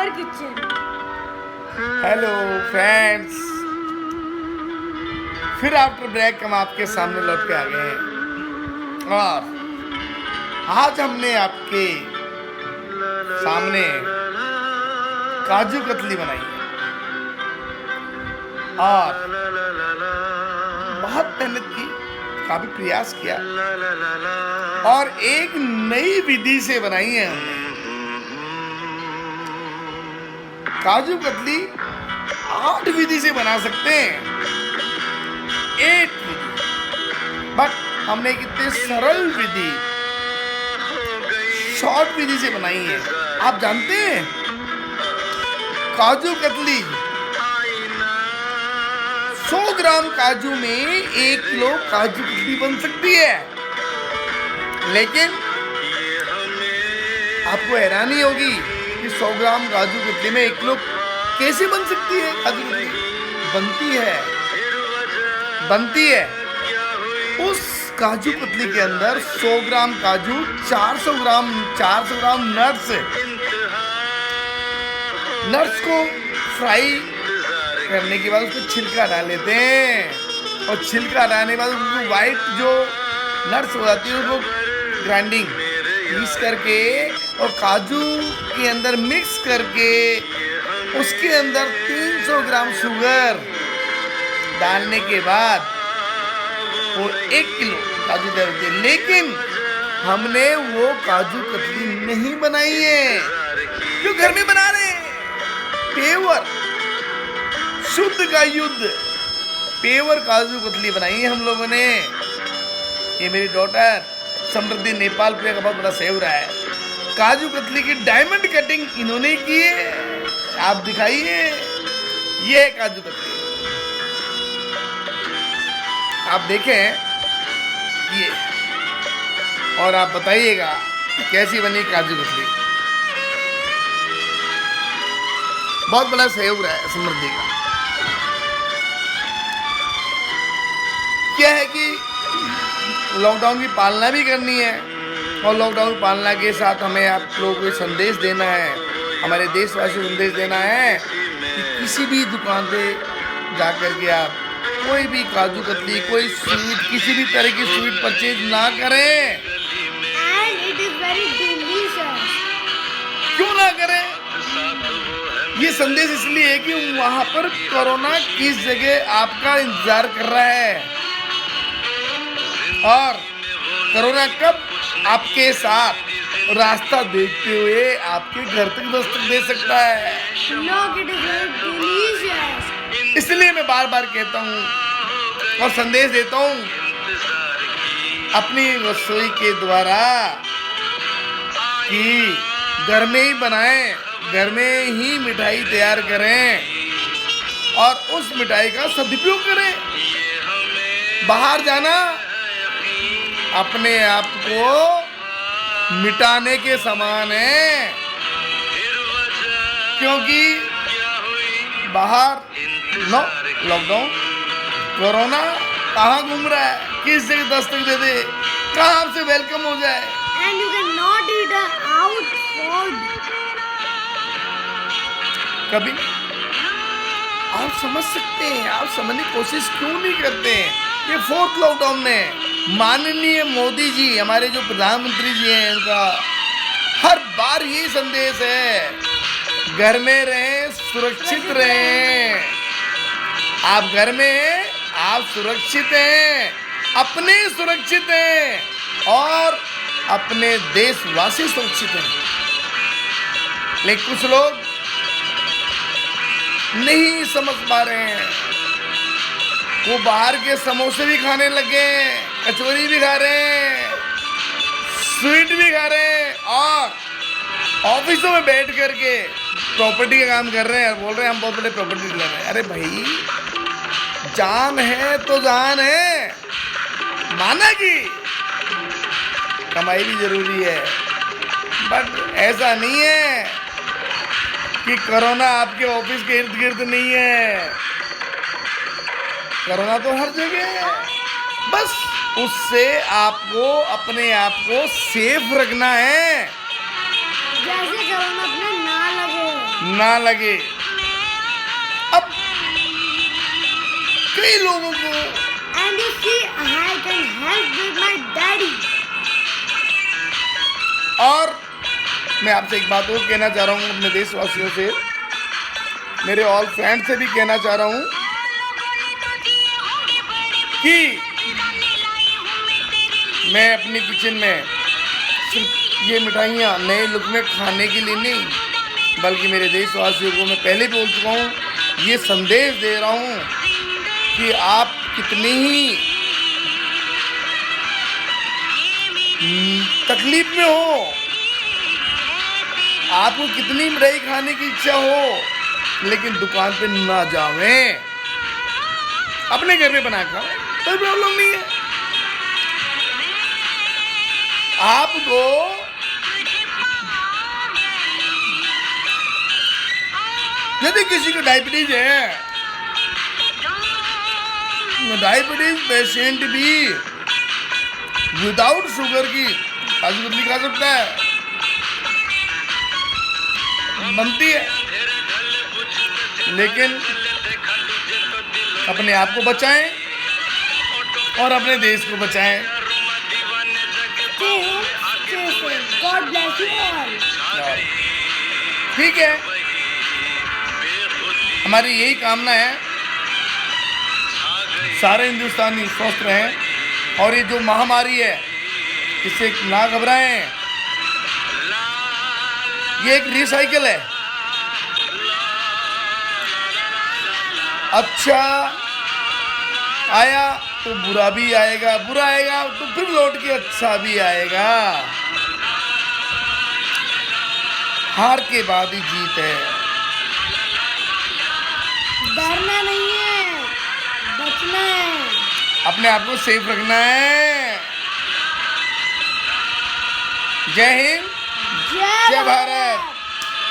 Our kitchen. Hello friends, फिर after break हम आपके सामने लौट के आ गए हैं और आज हमने आपके सामने काजू कतली बनाई है और बहुत मेहनत की, काफी प्रयास किया और एक नई विधि से बनाई है हमने। काजू कतली 8 विधि से बना सकते हैं, 8 विधि, बट हमने कितने सरल विधि, शॉर्ट विधि से बनाई है। आप जानते हैं काजू कतली 100 ग्राम काजू में 1 किलो काजू कतली बन सकती है, लेकिन आपको हैरानी होगी कि 100 ग्राम काजू कतली में 1 किलो कैसे बन सकती है काजू कतली। बनती है उस काजू कतली के अंदर 100 ग्राम काजू, 400 ग्राम नट्स को फ्राई करने के बाद उसको छिलका डाल लेते हैं और छिलका हटाने के बाद उसको वाइट जो नट्स हो जाती है उसको ग्राइंडिंग पीस करके और काजू के अंदर मिक्स करके उसके अंदर 300 ग्राम शुगर डालने के बाद वो 1 किलो काजू दे देते हैं। लेकिन हमने वो काजू कतली नहीं बनाई है, क्यों? घर में बना रहे हैं पेवर, शुद्ध का युद्ध पेवर काजू कतली बनाई है हम लोगों ने। ये मेरी डॉटर समृद्धि नेपाल पे का बहुत बड़ा सेव रहा है। काजू कतली की डायमंड कटिंग इन्होंने की है, आप दिखाइए। ये है काजू कतली, आप देखें ये और आप बताइएगा कैसी बनी काजू कतली। बहुत बड़ा सहयोग रहा है समृद्धि का। क्या है कि लॉकडाउन की पालना भी करनी है और लॉकडाउन की पालना के साथ हमें आप लोगों को संदेश देना है, हमारे देशवासियों को संदेश देना है कि किसी भी दुकान पे जा कर के आप कोई भी काजू कतली, कोई स्वीट, किसी भी तरह की स्वीट परचेज ना करें। And it is very delicious. क्यों ना करें? ये संदेश इसलिए है कि वहां पर कोरोना किस जगह आपका इंतजार कर रहा है और कोरोना कब आपके साथ रास्ता देखते हुए आपके घर तक दस्तक दे सकता है। Look, it is very delicious. इसलिए मैं बार बार कहता हूँ और संदेश देता हूँ अपनी रसोई के द्वारा कि घर में ही बनाएं, घर में ही मिठाई तैयार करें और उस मिठाई का सदुपयोग करें। बाहर जाना अपने आप को मिटाने के समान है, क्योंकि बाहर लॉकडाउन, कोरोना कहाँ घूम रहा है, किस जगह दस्तक दे दे, कहाँ आपसे वेलकम हो जाए। And you cannot eat out food. कभी आप समझ सकते हैं, आप समझने की कोशिश क्यों नहीं करते हैं? ये 4th लॉकडाउन में माननीय मोदी जी, हमारे जो प्रधानमंत्री जी हैं, उनका हर बार यही संदेश है, घर में रहें, सुरक्षित रहें। आप घर में हैं, आप सुरक्षित हैं, अपने सुरक्षित हैं और अपने देशवासी सुरक्षित हैं। लेकिन कुछ लोग नहीं समझ पा रहे हैं, वो बाहर के समोसे भी खाने लगे, कचौरी भी खा रहे हैं, स्वीट भी खा रहे हैं और ऑफिसों में बैठ करके प्रॉपर्टी का काम कर रहे हैं, बोल रहे हैं हम बहुत बड़े प्रॉपर्टी डीलर हैं। अरे भाई, जान है तो जान है, माना कि कमाई भी जरूरी है, बट ऐसा नहीं है कि कोरोना आपके ऑफिस के इर्द गिर्द नहीं है। कोरोना तो हर जगह है, बस उससे आपको अपने आप को सेफ रखना है। जैसे कोरोना अपने ना लगे। ना लगे। अब कई लोगों को And you see, I can help with my daddy. और मैं आपसे एक बात और कहना चाह रहा हूँ, अपने देशवासियों से, मेरे ऑल फ्रेंड से भी कहना चाह रहा हूँ कि मैं अपनी किचन में सिर्फ ये मिठाइयाँ नए लुक में खाने के लिए नहीं, बल्कि मेरे देशवासियों को मैं पहले बोल चुका हूँ, ये संदेश दे रहा हूँ कि आप कितनी ही तकलीफ में हो, आपको कितनी मिठाई खाने की इच्छा हो, लेकिन दुकान पे ना जावें, अपने घर में बना खाओ, कोई प्रॉब्लम नहीं है। आपको यदि किसी को डायबिटीज है, डायबिटीज पेशेंट भी विदाउट शुगर की काजू कतली खा सकता है, बनती है, लेकिन अपने आप को बचाएं और अपने देश को बचाएं। Stay home, stay safe. God bless you all. ठीक है, हमारी यही कामना है, सारे हिंदुस्तानी स्वस्थ रहें और ये जो महामारी है इससे ना घबराएं, ये एक रिसाइकिल है। अच्छा आया तो बुरा भी आएगा, बुरा आएगा तो फिर लौट के अच्छा भी आएगा। हार के बाद ही जीत है। डरना नहीं है, बचना है। अपने आप को सेफ रखना है। जय हिंद, जय भारत।